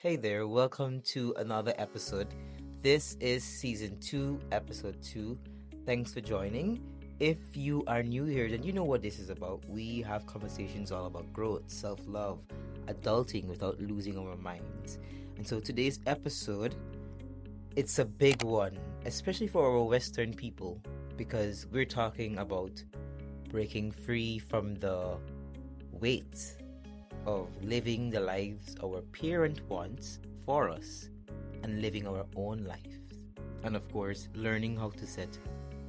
Hey there, welcome to another episode. This is season 2, episode 2. Thanks for joining. If you are new here, then you know what this is about. We have conversations all about growth, self-love, adulting without losing our minds. And so today's episode, it's a big one, especially for our Western people, because we're talking about breaking free from the weight of living the lives our parent wants for us and living our own life. And of course, learning how to set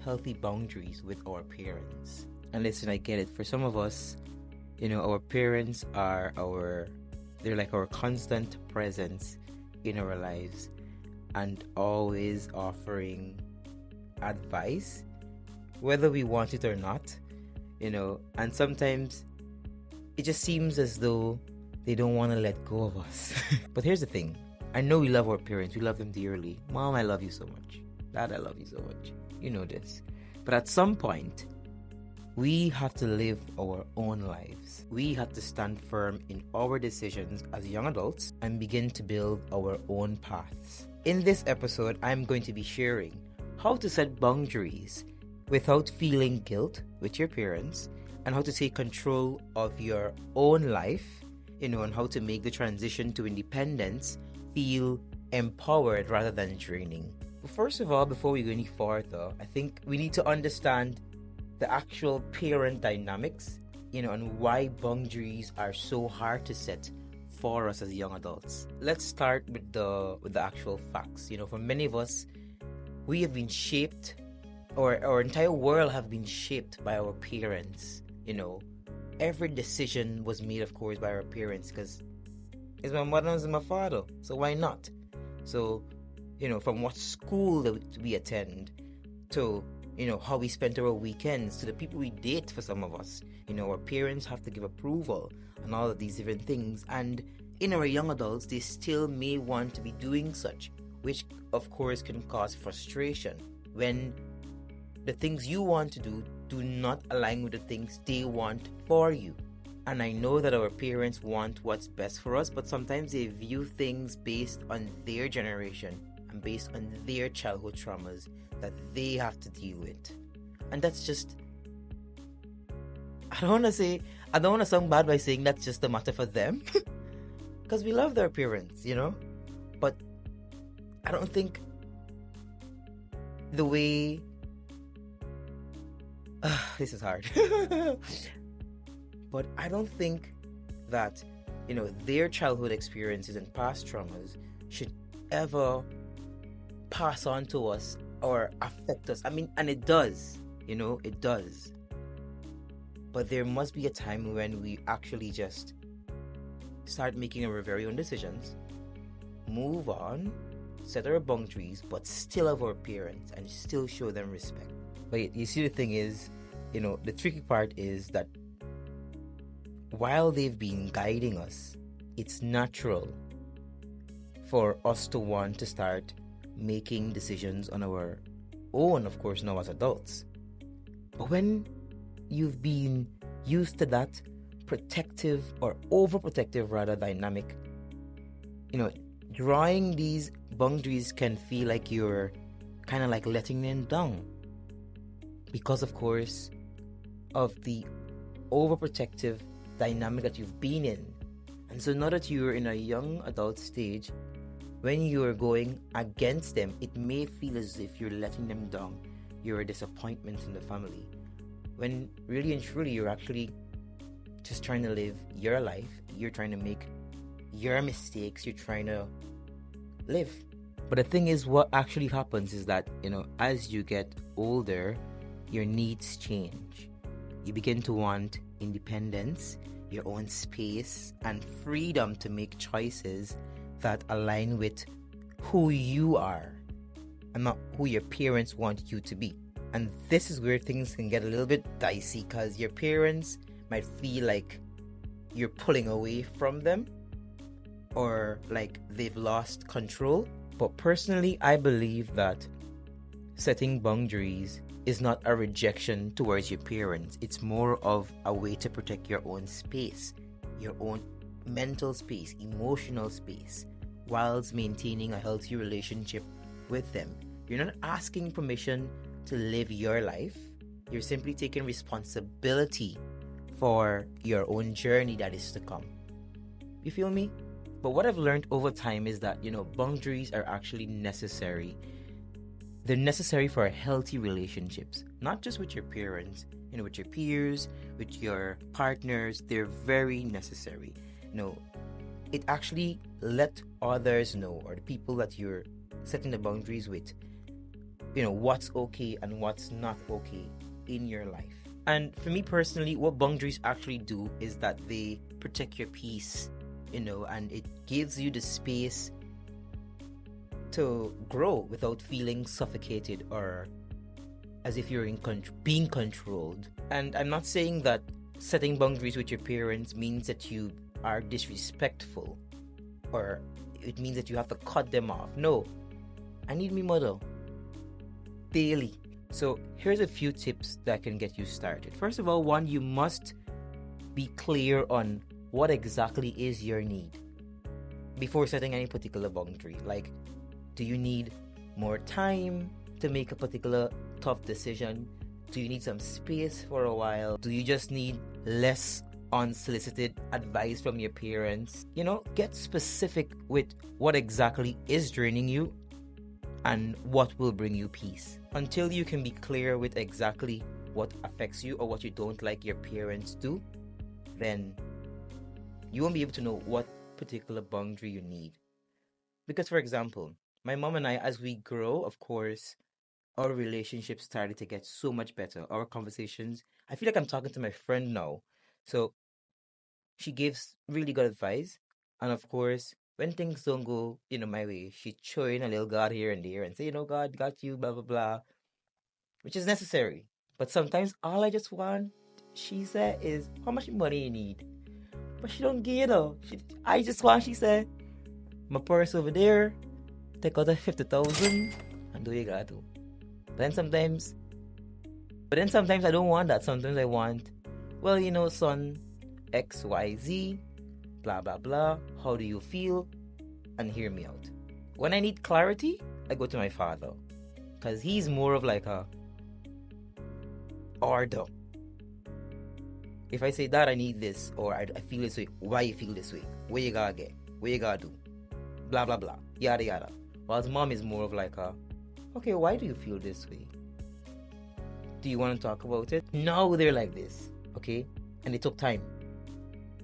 healthy boundaries with our parents. And listen, I get it. For some of us, our parents they're like our constant presence in our lives and always offering advice, whether we want it or not, and sometimes it just seems as though they don't want to let go of us. But here's the thing. I know we love our parents. We love them dearly. Mom, I love you so much. Dad, I love you so much. You know this. But at some point, we have to live our own lives. We have to stand firm in our decisions as young adults and begin to build our own paths. In this episode, I'm going to be sharing how to set boundaries without feeling guilt with your parents, and how to take control of your own life, and how to make the transition to independence feel empowered rather than draining. But first of all, before we go any further, I think we need to understand the actual parent dynamics, and why boundaries are so hard to set for us as young adults. Let's start with the actual facts. For many of us, we have been shaped, or our entire world have been shaped by our parents. Every decision was made, of course, by our parents, because it's my mother and my father, so why not? So, from what school that we attend to, how we spend our weekends, to the people we date. For some of us, our parents have to give approval and all of these different things, and in our young adults, they still may want to be doing such, which of course can cause frustration when the things you want to do not align with the things they want for you. And I know that our parents want what's best for us, but sometimes they view things based on their generation and based on their childhood traumas that they have to deal with. And that's just, I don't want to sound bad by saying that's just a matter for them, because we love their parents, but I don't think the way this is hard. But I don't think that, their childhood experiences and past traumas should ever pass on to us or affect us. I mean, and it does, it does. But there must be a time when we actually just start making our very own decisions, move on, set our boundaries, but still have our parents and still show them respect. But you see, the thing is, the tricky part is that while they've been guiding us, it's natural for us to want to start making decisions on our own, of course, now as adults. But when you've been used to that protective or overprotective rather dynamic, drawing these boundaries can feel like you're kind of like letting them down, because of course of the overprotective dynamic that you've been in. And so now that you're in a young adult stage, when you're going against them, it may feel as if you're letting them down, you're a disappointment in the family, when really and truly you're actually just trying to live your life. You're trying to make your mistakes, you're trying to live. But the thing is, what actually happens is that, as you get older, your needs change. You begin to want independence, your own space, and freedom to make choices that align with who you are and not who your parents want you to be. And this is where things can get a little bit dicey, because your parents might feel like you're pulling away from them or like they've lost control. But personally, I believe that setting boundaries is not a rejection towards your parents. It's more of a way to protect your own space, your own mental space, emotional space, whilst maintaining a healthy relationship with them. You're not asking permission to live your life. You're simply taking responsibility for your own journey that is to come. You feel me? But what I've learned over time is that, boundaries are actually necessary. They're necessary for healthy relationships, not just with your parents, with your peers, with your partners. They're very necessary. It actually let others know, or the people that you're setting the boundaries with, what's okay and what's not okay in your life. And for me personally, what boundaries actually do is that they protect your peace, and it gives you the space to grow without feeling suffocated or as if you're being controlled. And I'm not saying that setting boundaries with your parents means that you are disrespectful or it means that you have to cut them off. No, I need me mother daily. So here's a few tips that can get you started. First of all, one, you must be clear on what exactly is your need before setting any particular boundary. Like, do you need more time to make a particular tough decision? Do you need some space for a while? Do you just need less unsolicited advice from your parents? Get specific with what exactly is draining you and what will bring you peace. Until you can be clear with exactly what affects you or what you don't like your parents do, then you won't be able to know what particular boundary you need. Because, for example, my mom and I, as we grow, of course, our relationship started to get so much better. Our conversations, I feel like I'm talking to my friend now. So she gives really good advice. And of course, when things don't go, my way, she throw in a little God here and there and say, God got you, blah, blah, blah, which is necessary. But sometimes all I just want, she said, is how much money you need. But she don't give it though. I just want, she said, my purse over there, take out the 50,000 and do what you gotta do. But then sometimes I don't want that. Sometimes I want, son, XYZ, blah, blah, blah. How do you feel? And hear me out. When I need clarity, I go to my father. Because he's more of like a order. If I say that I need this, or I feel this way, why you feel this way? What you gotta get? What you gotta do? Blah, blah, blah. Yada, yada. Whilst mom is more of like a, okay, why do you feel this way? Do you want to talk about it? No, they're like this, okay? And it took time.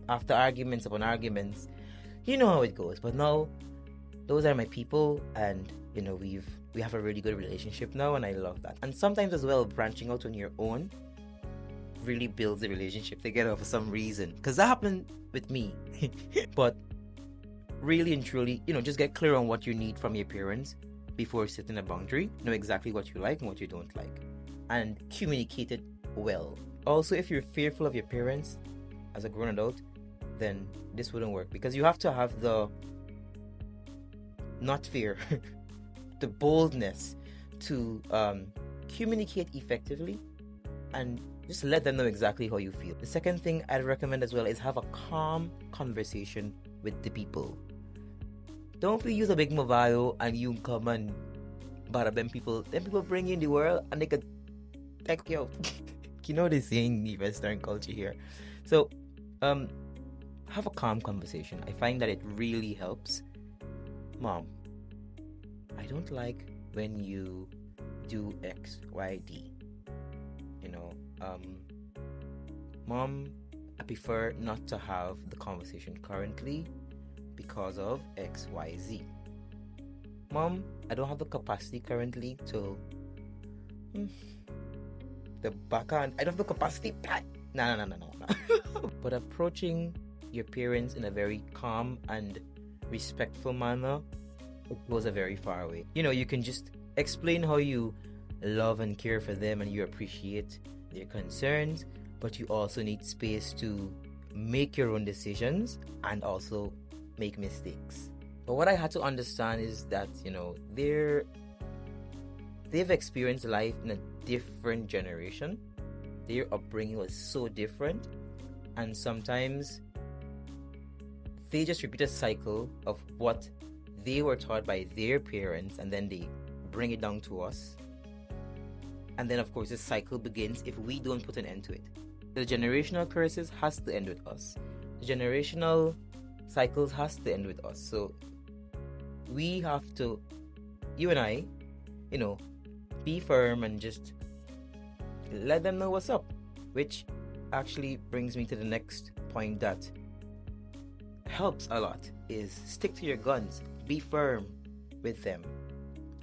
After arguments upon arguments, you know how it goes. But now, those are my people, and we have a really good relationship now, and I love that. And sometimes as well, branching out on your own really builds the relationship together for some reason. Because that happened with me. But really and truly, just get clear on what you need from your parents before setting a boundary. Know exactly what you like and what you don't like, and communicate it well. Also, if you're fearful of your parents as a grown adult, then this wouldn't work, because you have to have the, not fear, the boldness to communicate effectively and just let them know exactly how you feel. The second thing I'd recommend as well is have a calm conversation with the people. Don't use a big movado and you come and bother them people. Them people bring you in the world and they could take you out. They say in the Western culture here. So, have a calm conversation. I find that it really helps. Mom, I don't like when you do X, Y, D. Mom, I prefer not to have the conversation currently because of X, Y, Z. Mom, I don't have the capacity currently to the backhand. I don't have the capacity. No. But approaching your parents in a very calm and respectful manner, it goes a very far way. You can just explain how you love and care for them and you appreciate their concerns, but you also need space to make your own decisions and also make mistakes. But what I had to understand is that, they've experienced life in a different generation. Their upbringing was so different, and sometimes they just repeat a cycle of what they were taught by their parents, and then they bring it down to us. And then, of course, the cycle begins if we don't put an end to it. The generational curses has to end with us. The generational cycles has to end with us. So we have to, you and I, be firm and just let them know what's up. Which actually brings me to the next point that helps a lot is stick to your guns. Be firm with them.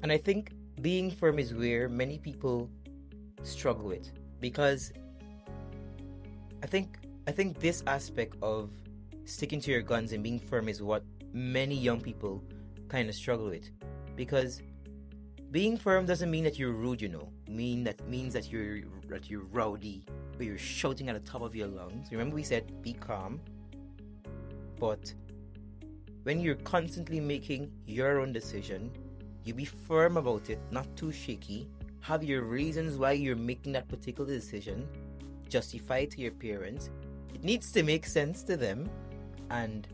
And I think being firm is where many people struggle with, because I think this aspect of sticking to your guns and being firm is what many young people kind of struggle with. Because being firm doesn't mean that you're rude, means that you're rowdy or you're shouting at the top of your lungs. Remember we said be calm. But when you're constantly making your own decision, you be firm about it, not too shaky. Have your reasons why you're making that particular decision. Justify it to your parents. It needs to make sense to them, and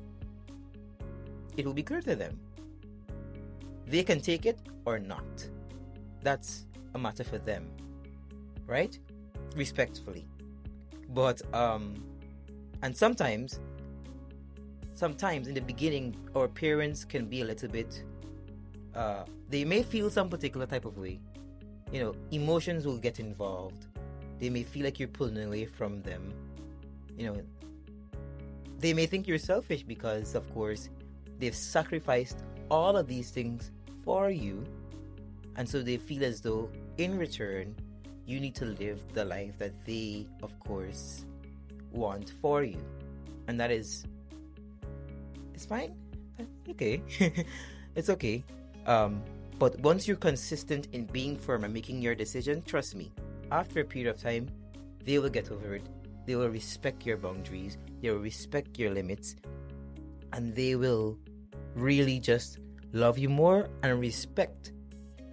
it will be clear to them. They can take it or not. That's a matter for them, right? Respectfully. But and sometimes in the beginning, our parents can be a little bit they may feel some particular type of way. Emotions will get involved. They may feel like you're pulling away from them. They may think you're selfish because, of course, they've sacrificed all of these things for you. And so they feel as though, in return, you need to live the life that they, of course, want for you. And that is... it's fine. It's okay. It's okay. But once you're consistent in being firm and making your decision, trust me, after a period of time, they will get over it. They will respect your boundaries. They will respect your limits. And they will really just love you more and respect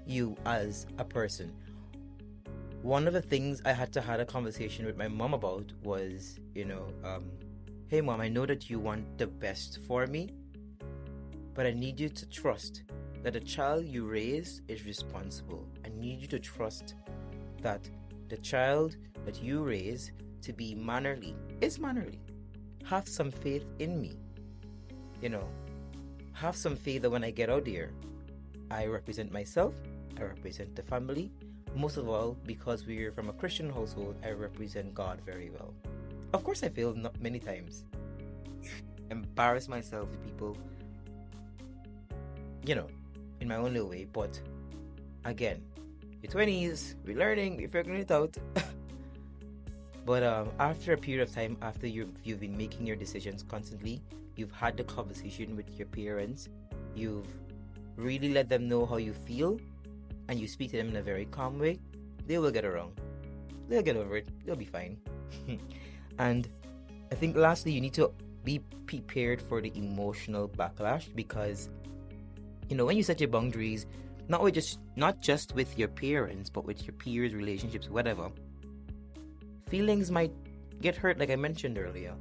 you as a person. One of the things I had to have a conversation with my mom about was, hey mom, I know that you want the best for me, but I need you to trust that the child you raise is responsible. I need you to trust that the child that you raise to be mannerly is mannerly. Have some faith in me. Have some faith that when I get out there, I represent myself, I represent the family. Most of all, because we're from a Christian household, I represent God very well. Of course, I failed many times. Embarrass myself with people, in my own little way. But again, your 20s, we're learning, we're figuring it out. But after a period of time, after you've been making your decisions constantly, you've had the conversation with your parents, you've really let them know how you feel, and you speak to them in a very calm way, they will get around. They'll get over it. They'll be fine. And I think lastly, you need to be prepared for the emotional backlash, because when you set your boundaries, not just with your parents, but with your peers, relationships, whatever, feelings might get hurt, like I mentioned earlier.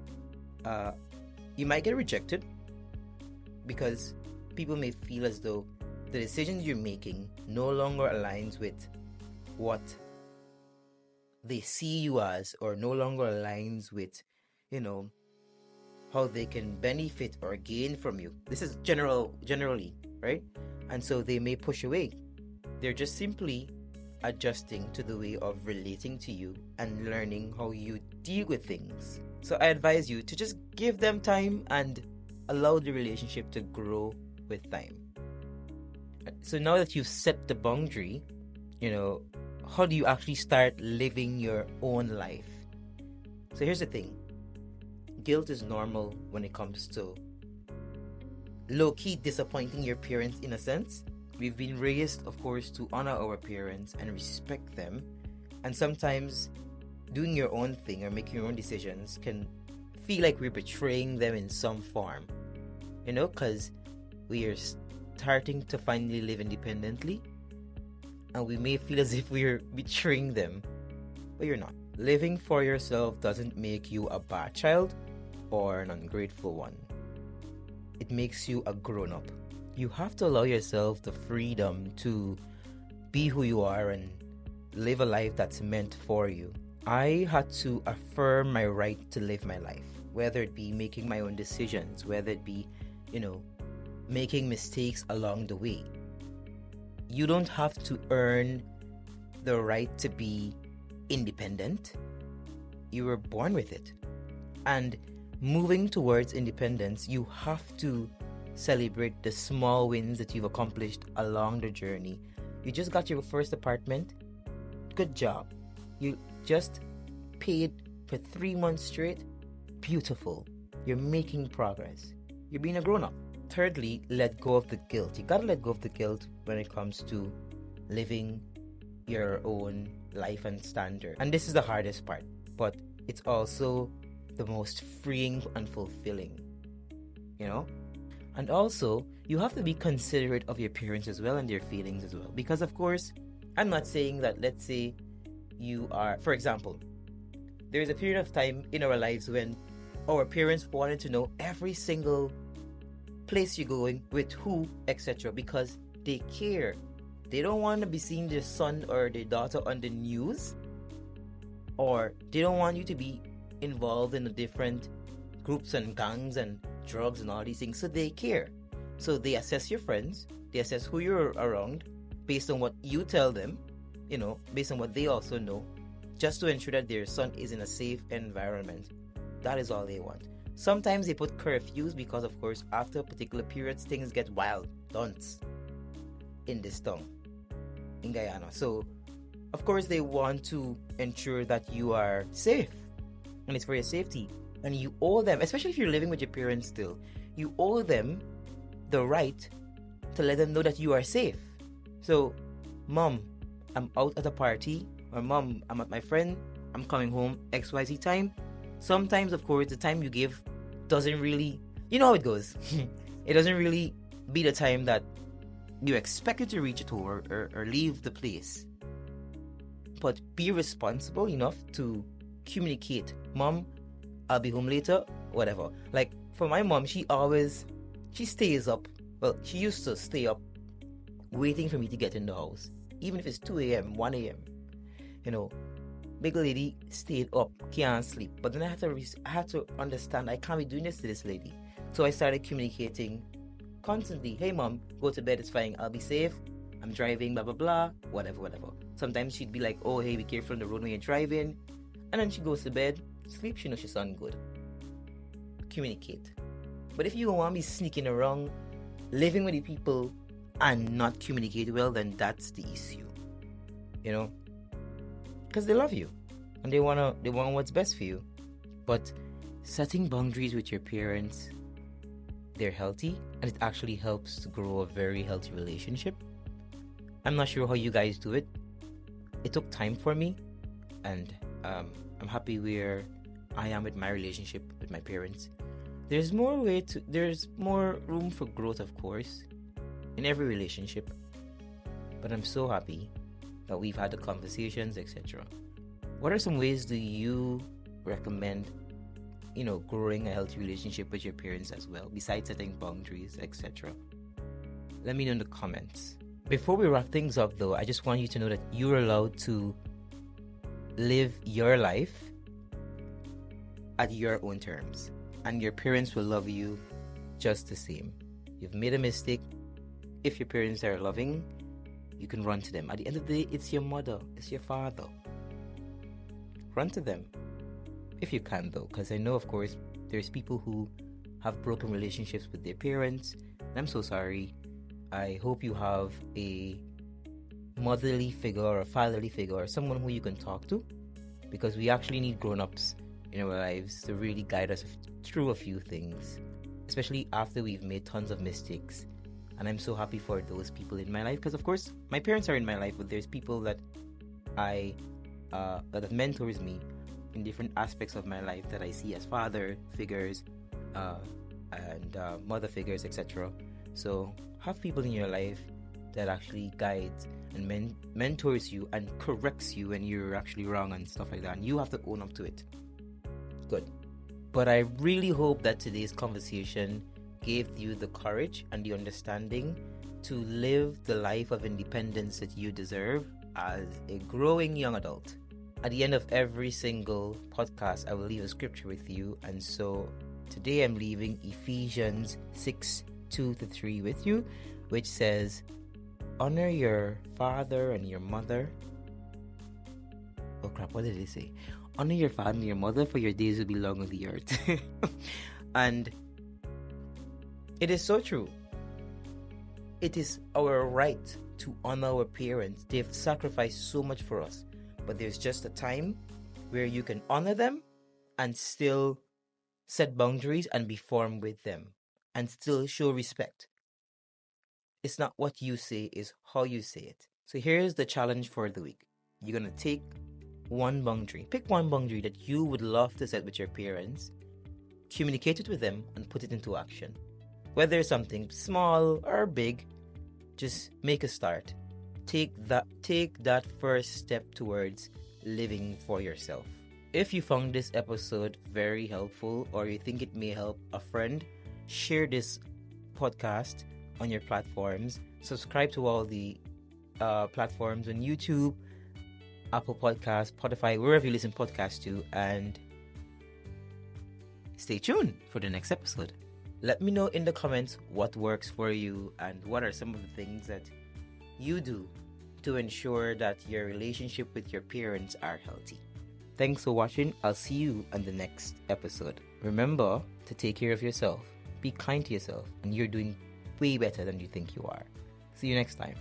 You might get rejected because people may feel as though the decisions you're making no longer aligns with what they see you as, or no longer aligns with, how they can benefit or gain from you. This is generally, right? And so they may push away. They're just simply adjusting to the way of relating to you and learning how you deal with things. So I advise you to just give them time and allow the relationship to grow with time. So now that you've set the boundary, how do you actually start living your own life? So here's the thing. Guilt is normal when it comes to low-key disappointing your parents in a sense. We've been raised, of course, to honor our parents and respect them. And sometimes doing your own thing or making your own decisions can feel like we're betraying them in some form. Because we are starting to finally live independently. And we may feel as if we're betraying them. But you're not. Living for yourself doesn't make you a bad child or an ungrateful one. It makes you a grown-up. you have to allow yourself the freedom to be who you are and live a life that's meant for you. I had to affirm my right to live my life, whether it be making my own decisions, whether it be, making mistakes along the way. You don't have to earn the right to be independent. You were born with it. And moving towards independence, you have to celebrate the small wins that you've accomplished along the journey. You just got your first apartment. Good job. You just paid for 3 months straight. Beautiful. You're making progress. You're being a grown-up. Thirdly, let go of the guilt. You gotta let go of the guilt when it comes to living your own life and standard. And this is the hardest part, but it's also the most freeing and fulfilling, And also, you have to be considerate of your parents as well and their feelings as well. Because, of course, I'm not saying that, let's say you are, for example, there's a period of time in our lives when our parents wanted to know every single place you're going, with who, etc., because they care. They don't want to be seeing their son or their daughter on the news, or they don't want you to be involved in the different groups and gangs and drugs and all these things. So they care. So they assess your friends, they assess who you're around based on what you tell them, based on what they also know, just to ensure that their son is in a safe environment. That is all they want. Sometimes they put curfews because, of course, after a particular period, things get wild, dunce, in this town, in Guyana. So, of course, they want to ensure that you are safe, and it's for your safety. And you owe them, especially if you're living with your parents still, you owe them the right to let them know that you are safe. So, Mom, I'm out at a party, or Mom, I'm at my friend, I'm coming home XYZ time. Sometimes, of course, the time you give doesn't really, you know how it goes. It doesn't really be the time that you expect it to reach it or leave the place. But be responsible enough to communicate. Mom, I'll be home later, whatever. Like, for my mom, she stays up. Well, she used to stay up waiting for me to get in the house. Even if it's 2 a.m., 1 a.m. Big lady stayed up, can't sleep. But then I had to understand I can't be doing this to this lady. So I started communicating constantly. Hey mom, go to bed, it's fine, I'll be safe. I'm driving, blah blah blah, whatever. Sometimes she'd be like, oh hey, be careful on the road when you're driving. And then she goes to bed, sleep, she knows she's on good. Communicate. But if you don't want me sneaking around, living with the people and not communicate well, then that's the issue. Because they love you and they want what's best for you. But setting boundaries with your parents, they're healthy, and it actually helps to grow a very healthy relationship. I'm not sure how you guys do it. It took time for me, and I'm happy where I am with my relationship with my parents. There's more room for growth, of course, in every relationship. But I'm so happy that we've had the conversations, etc. What are some ways do you recommend, growing a healthy relationship with your parents as well, besides setting boundaries, etc.? Let me know in the comments. Before we wrap things up, though, I just want you to know that you're allowed to live your life at your own terms, and your parents will love you just the same. You've made a mistake. If your parents are loving, you can run to them. At the end of the day, it's your mother, it's your father. Run to them if you can, though, because I know, of course, there's people who have broken relationships with their parents. I'm so sorry. I hope you have a motherly figure or a fatherly figure or someone who you can talk to, because we actually need grown-ups in our lives to really guide us through a few things, especially after we've made tons of mistakes. And I'm so happy for those people in my life, because of course my parents are in my life, but there's people that that mentors me in different aspects of my life that I see as father figures and mother figures, etc. So have people in your life that actually guides and mentors you and corrects you when you're actually wrong and stuff like that, and you have to own up to it. Good. But I really hope that today's conversation gave you the courage and the understanding to live the life of independence that you deserve as a growing young adult. At the end of every single podcast, I will leave a scripture with you. And so today I'm leaving Ephesians 6:2-3 with you, which says, honor your father and your mother. Oh crap, what did it say? Honor your father and your mother, for your days will be long on the earth. And it is so true. It is our right to honor our parents. They've sacrificed so much for us. But there's just a time where you can honor them and still set boundaries and be firm with them and still show respect. It's not what you say, it's how you say it. So here's the challenge for the week. You're going to take one boundary. Pick one boundary that you would love to set with your parents. Communicate it with them and put it into action. Whether it's something small or big, just make a start. Take that first step towards living for yourself. If you found this episode very helpful or you think it may help a friend, share this podcast on your platforms. Subscribe to all the platforms on YouTube, Apple Podcasts, Spotify, wherever you listen podcasts to, and stay tuned for the next episode. Let me know in the comments what works for you and what are some of the things that you do to ensure that your relationship with your parents are healthy. Thanks for watching. I'll see you on the next episode. Remember to take care of yourself. Be kind to yourself, and you're doing way better than you think you are. See you next time.